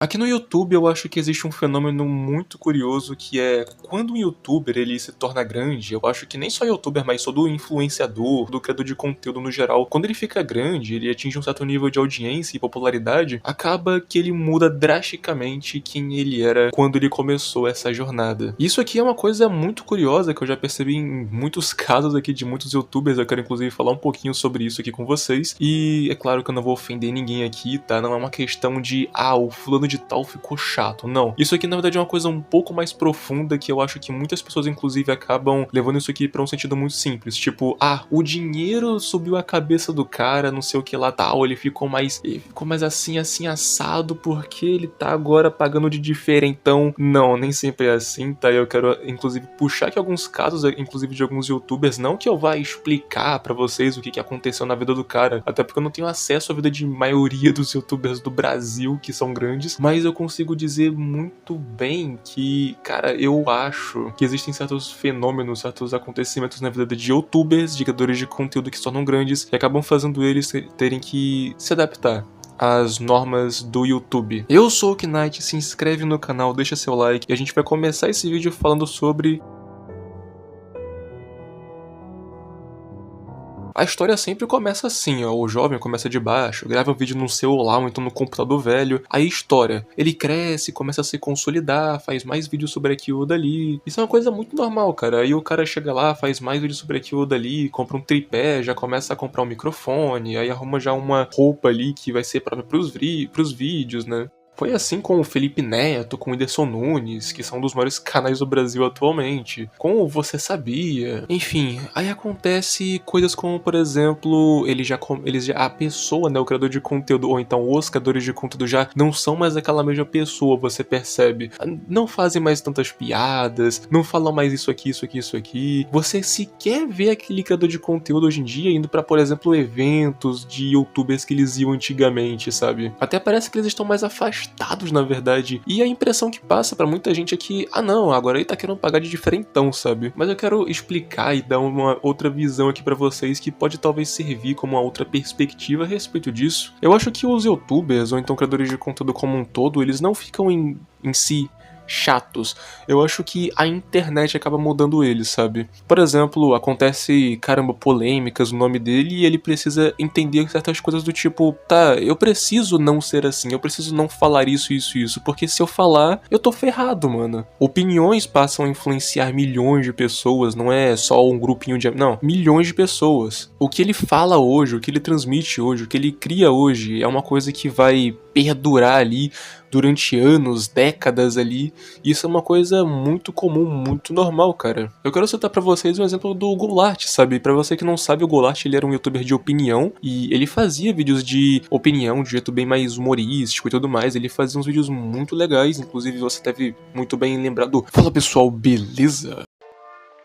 Aqui no YouTube eu acho que existe um fenômeno muito curioso que é quando um youtuber ele se torna grande, eu acho que nem só youtuber, mas todo influenciador, do criador de conteúdo no geral, quando ele fica grande, ele atinge um certo nível de audiência e popularidade, acaba que ele muda drasticamente quem ele era quando ele começou essa jornada. Isso aqui é uma coisa muito curiosa que eu já percebi em muitos casos aqui de muitos youtubers, eu quero inclusive falar um pouquinho sobre isso aqui com vocês, e é claro que eu não vou ofender ninguém aqui, tá? Não é uma questão de, o fulano de tal ficou chato, não. Isso aqui na verdade é uma coisa um pouco mais profunda que eu acho que muitas pessoas inclusive acabam levando isso aqui pra um sentido muito simples, tipo, o dinheiro subiu a cabeça do cara, não sei o que lá tal, ele ficou mais assim assado porque ele tá agora pagando de diferentão. Não, nem sempre é assim, tá? Eu quero inclusive puxar aqui alguns casos, inclusive de alguns youtubers, não que eu vá explicar pra vocês o que aconteceu na vida do cara, até porque eu não tenho acesso à vida de maioria dos youtubers do Brasil que são grandes, mas eu consigo dizer muito bem que, cara, eu acho que existem certos fenômenos, certos acontecimentos na vida de youtubers, de criadores de conteúdo que se tornam grandes e acabam fazendo eles terem que se adaptar às normas do YouTube. Eu sou o Knight, se inscreve no canal, deixa seu like e a gente vai começar esse vídeo falando sobre... A história sempre começa assim, ó, o jovem começa de baixo, grava um vídeo no celular ou então no computador velho, aí história, ele cresce, começa a se consolidar, faz mais vídeos sobre aquilo ou dali, isso é uma coisa muito normal, cara, aí o cara chega lá, faz mais vídeos sobre aquilo ou dali, compra um tripé, já começa a comprar um microfone, aí arruma já uma roupa ali que vai ser própria pros vídeos, né. Foi assim com o Felipe Neto, com o Whindersson Nunes, que são um dos maiores canais do Brasil atualmente, com o Você Sabia, enfim, aí acontece coisas como, por exemplo, a pessoa, né, o criador de conteúdo, ou então os criadores de conteúdo já não são mais aquela mesma pessoa, você percebe, não fazem mais tantas piadas, não falam mais isso aqui, você sequer vê aquele criador de conteúdo hoje em dia indo pra, por exemplo, eventos de youtubers que eles iam antigamente, sabe, até parece que eles estão mais afastados, na verdade, e a impressão que passa pra muita gente é que, não, agora ele tá querendo pagar de diferentão, sabe? Mas eu quero explicar e dar uma outra visão aqui pra vocês que pode talvez servir como uma outra perspectiva a respeito disso. Eu acho que os youtubers, ou então criadores de conteúdo como um todo, eles não ficam em si chatos. Eu acho que a internet acaba mudando eles, sabe? Por exemplo, acontece, polêmicas no nome dele e ele precisa entender certas coisas do tipo, eu preciso não ser assim, eu preciso não falar isso, porque se eu falar, eu tô ferrado, mano. Opiniões passam a influenciar milhões de pessoas, não é só um grupinho de... Não, milhões de pessoas. O que ele fala hoje, o que ele transmite hoje, o que ele cria hoje, é uma coisa que vai perdurar ali durante anos, décadas ali. Isso é uma coisa muito comum, muito normal, cara. Eu quero citar pra vocês um exemplo do Goulart, sabe? Pra você que não sabe, o Goulart, ele era um youtuber de opinião e ele fazia vídeos de opinião de jeito bem mais humorístico e tudo mais. Ele fazia uns vídeos muito legais, inclusive você deve muito bem lembrar do Fala pessoal, beleza?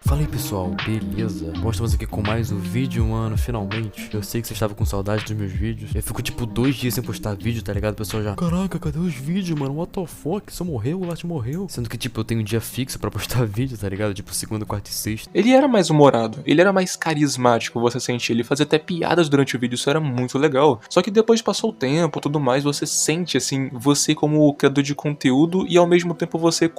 Fala aí pessoal, beleza? Mostramos aqui com mais um vídeo, mano, finalmente. Eu sei que você estava com saudade dos meus vídeos. Eu fico tipo 2 dias sem postar vídeo, tá ligado? O pessoal já, caraca, cadê os vídeos, mano? What the fuck? Você morreu? O Lart morreu? Sendo que tipo, eu tenho um dia fixo pra postar vídeo, tá ligado? Tipo, segunda, quarta e sexta. Ele era mais humorado, ele era mais carismático, você sente, ele fazia até piadas durante o vídeo, isso era muito legal. Só que depois passou o tempo, tudo mais, você sente, assim, você como criador de conteúdo e ao mesmo tempo você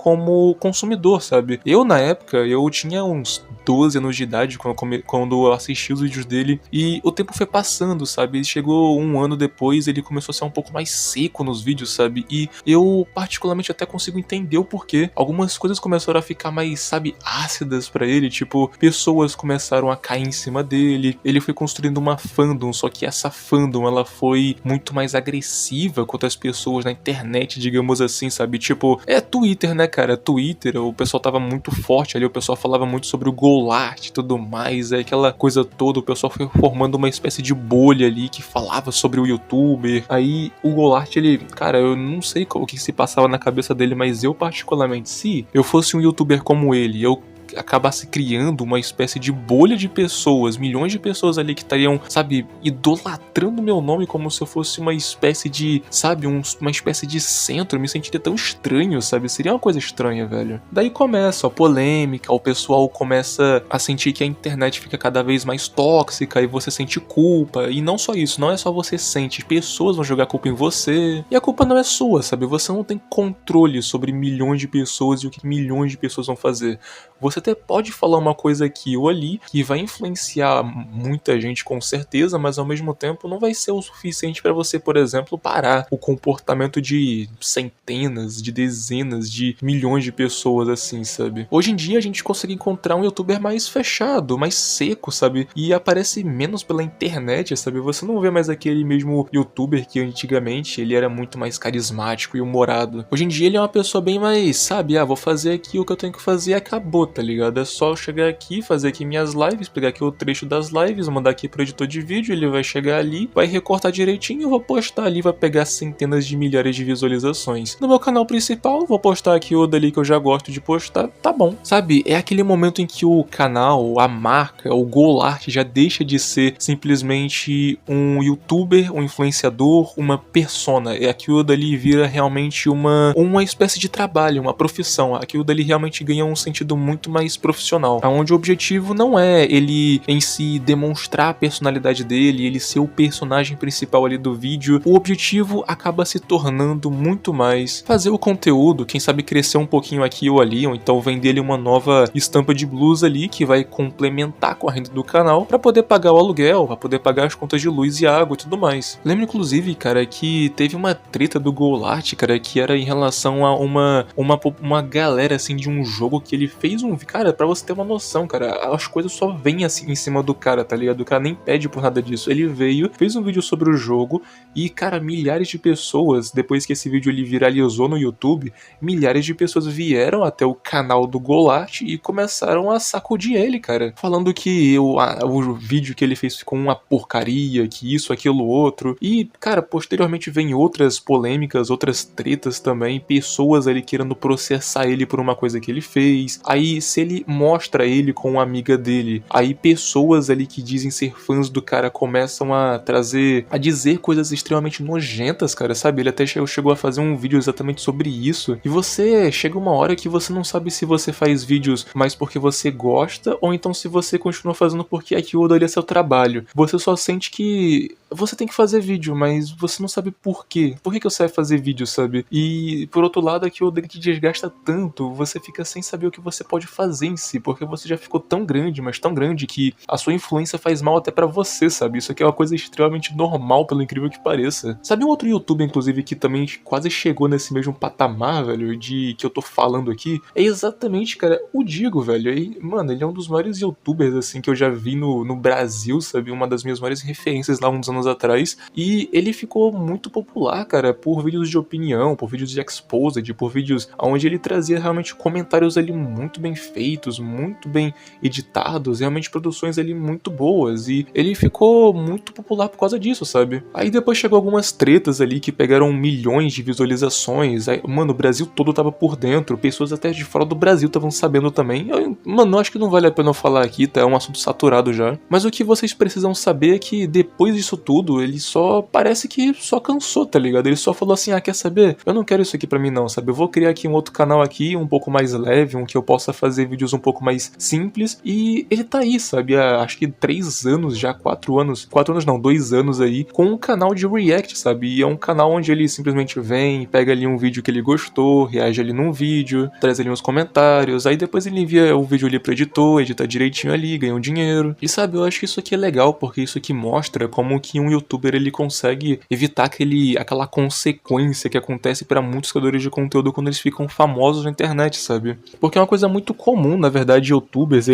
consumidor, sabe? Eu, na época, eu tinha uns 12 anos de idade quando eu assisti os vídeos dele e o tempo foi passando, sabe? Chegou um ano depois, ele começou a ser um pouco mais seco nos vídeos, sabe? E eu particularmente até consigo entender o porquê. Algumas coisas começaram a ficar mais, sabe, ácidas pra ele, tipo, pessoas começaram a cair em cima dele, ele foi construindo uma fandom, só que essa fandom, ela foi muito mais agressiva contra as pessoas na internet, digamos assim, sabe? Tipo, Twitter, né, cara? Twitter, o pessoal tava muito forte ali, o pessoal falava muito sobre o Goulart e tudo mais, aquela coisa toda, o pessoal foi formando uma espécie de bolha ali que falava sobre o youtuber. Aí o Goulart, ele, cara, eu não sei o que se passava na cabeça dele, mas eu particularmente, se eu fosse um youtuber como ele, eu acabasse criando uma espécie de bolha de pessoas, milhões de pessoas ali que estariam, sabe, idolatrando meu nome como se eu fosse uma espécie de, sabe, uma espécie de centro, eu me sentiria tão estranho, sabe, seria uma coisa estranha, velho. Daí começa a polêmica, o pessoal começa a sentir que a internet fica cada vez mais tóxica e você sente culpa, e não só isso, não é só você sente, pessoas vão jogar culpa em você, e a culpa não é sua, sabe, você não tem controle sobre milhões de pessoas e o que milhões de pessoas vão fazer. Você até pode falar uma coisa aqui ou ali que vai influenciar muita gente com certeza, mas ao mesmo tempo não vai ser o suficiente para você, por exemplo, parar o comportamento de centenas, de dezenas, de milhões de pessoas assim, sabe? Hoje em dia a gente consegue encontrar um youtuber mais fechado, mais seco, sabe? E aparece menos pela internet, sabe? Você não vê mais aquele mesmo youtuber que antigamente ele era muito mais carismático e humorado. Hoje em dia ele é uma pessoa bem mais, sabe? Vou fazer aqui o que eu tenho que fazer e acabou, tá ligado? É só eu chegar aqui, fazer aqui minhas lives, pegar aqui o trecho das lives, mandar aqui pro editor de vídeo, ele vai chegar ali, vai recortar direitinho, eu vou postar ali, vai pegar centenas de milhares de visualizações. No meu canal principal, vou postar aqui o dali que eu já gosto de postar, tá bom. Sabe, é aquele momento em que o canal, a marca, o Golart já deixa de ser simplesmente um youtuber, um influenciador, uma persona. É aquilo dali vira realmente uma espécie de trabalho, uma profissão. Aquilo dali realmente ganha um sentido muito mais profissional, onde o objetivo não é ele em si demonstrar a personalidade dele, ele ser o personagem principal ali do vídeo. O objetivo acaba se tornando muito mais fazer o conteúdo, quem sabe crescer um pouquinho aqui ou ali, ou então vender ele uma nova estampa de blusa ali que vai complementar com a renda do canal para poder pagar o aluguel, para poder pagar as contas de luz e água e tudo mais. Lembro inclusive, cara, que teve uma treta do Golart, cara, que era em relação a uma galera assim de um jogo que ele fez cara, pra você ter uma noção, cara, as coisas só vêm assim em cima do cara, tá ligado? O cara nem pede por nada disso. Ele veio, fez um vídeo sobre o jogo e, cara, milhares de pessoas, depois que esse vídeo ele viralizou no YouTube, milhares de pessoas vieram até o canal do Golart e começaram a sacudir ele, cara, falando que o vídeo que ele fez ficou uma porcaria, que isso, aquilo, outro. E, cara, posteriormente vem outras polêmicas, outras tretas também, pessoas ali querendo processar ele por uma coisa que ele fez. Aí, se ele mostra ele com uma amiga dele, aí pessoas ali que dizem ser fãs do cara começam a dizer coisas extremamente nojentas, cara, sabe? Ele até chegou a fazer um vídeo exatamente sobre isso. E você chega uma hora que você não sabe se você faz vídeos mais porque você gosta ou então se você continua fazendo porque aquilo ali é seu trabalho. Você só sente que você tem que fazer vídeo, mas você não sabe por quê. Por que você vai fazer vídeo, sabe? E por outro lado, aquilo dele te desgasta tanto, você fica sem saber o que você pode fazer em si, porque você já ficou tão grande, mas tão grande que a sua influência faz mal até pra você, sabe? Isso aqui é uma coisa extremamente normal, pelo incrível que pareça. Sabe um outro youtuber, inclusive, que também quase chegou nesse mesmo patamar, velho, de que eu tô falando aqui? É exatamente, cara, o Digo, velho. Mano, ele é um dos maiores youtubers, assim, que eu já vi no Brasil, sabe? Uma das minhas maiores referências lá uns anos atrás. E ele ficou muito popular, cara, por vídeos de opinião, por vídeos de exposed, por vídeos onde ele trazia realmente comentários ali muito bem feitos, muito bem editados, realmente produções ali muito boas. E ele ficou muito popular por causa disso, sabe? Aí depois chegou algumas tretas ali que pegaram milhões de visualizações. Aí, mano, o Brasil todo tava por dentro, pessoas até de fora do Brasil estavam sabendo também. Mano, acho que não vale a pena eu falar aqui, tá? É um assunto saturado já. Mas o que vocês precisam saber é que depois disso tudo, ele só parece que só cansou, tá ligado? Ele só falou assim, quer saber? Eu não quero isso aqui pra mim não, sabe? Eu vou criar aqui um outro canal aqui, um pouco mais leve, um que eu possa fazer vídeos um pouco mais simples. E ele tá aí, sabe? Há, acho que 3 anos já, 4 anos. 4 anos não, 2 anos aí, com um canal de react, sabe? E é um canal onde ele simplesmente vem, pega ali um vídeo que ele gostou, reage ali num vídeo, traz ali uns comentários, aí depois ele envia o vídeo ali pro editor, edita direitinho ali, ganha um dinheiro. E sabe, eu acho que isso aqui é legal, porque isso aqui mostra como que um youtuber ele consegue evitar aquela consequência que acontece pra muitos criadores de conteúdo quando eles ficam famosos na internet, sabe? Porque é uma coisa muito comum, na verdade, youtubers,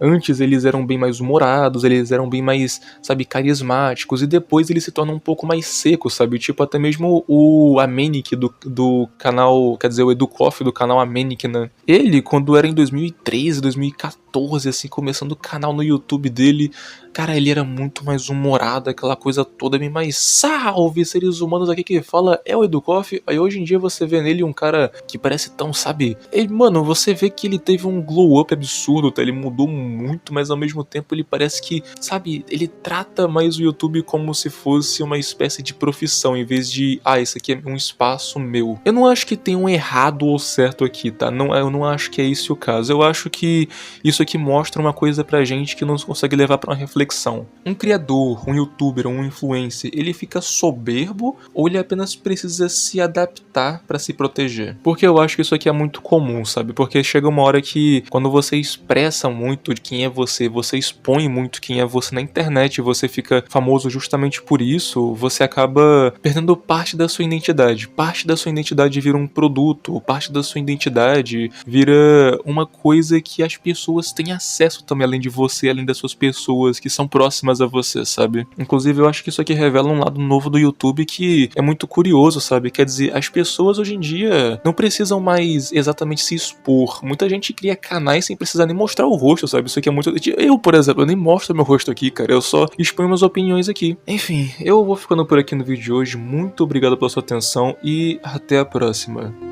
antes eles eram bem mais humorados, eles eram bem mais, sabe, carismáticos, e depois eles se tornam um pouco mais secos, sabe? Tipo, até mesmo o Amenic do canal, quer dizer, o Educoff do canal Amenic, né? Ele, quando era em 2013, 2014, 2014, assim, começando o canal no YouTube dele. Cara, ele era muito mais humorado, aquela coisa toda bem mais salve, seres humanos, aqui que fala é o Educoff. Aí hoje em dia você vê nele um cara que parece tão, sabe? Mano, você vê que ele teve um glow up absurdo, tá? Ele mudou muito, mas ao mesmo tempo ele parece que, sabe, ele trata mais o YouTube como se fosse uma espécie de profissão, em vez de, isso aqui é um espaço meu. Eu não acho que tem um errado ou certo aqui, tá? Eu não acho que é esse o caso. Eu acho que isso aqui mostra uma coisa pra gente que não consegue levar pra uma reflexão. Um criador, um youtuber, um influencer, ele fica soberbo ou ele apenas precisa se adaptar pra se proteger? Porque eu acho que isso aqui é muito comum, sabe? Porque chega uma hora que quando você expressa muito de quem é você expõe muito quem é você na internet, você fica famoso justamente por isso, você acaba perdendo parte da sua identidade. Parte da sua identidade vira um produto, parte da sua identidade vira uma coisa que as pessoas têm acesso também, além de você, além das suas pessoas que são próximas a você, sabe? Inclusive, eu acho que isso aqui revela um lado novo do YouTube que é muito curioso, sabe? Quer dizer, as pessoas hoje em dia não precisam mais exatamente se expor. Muita gente cria canais sem precisar nem mostrar o rosto, sabe? Isso aqui é muito... Eu, por exemplo, eu nem mostro meu rosto aqui, cara. Eu só exponho minhas opiniões aqui. Enfim, eu vou ficando por aqui no vídeo de hoje. Muito obrigado pela sua atenção e até a próxima.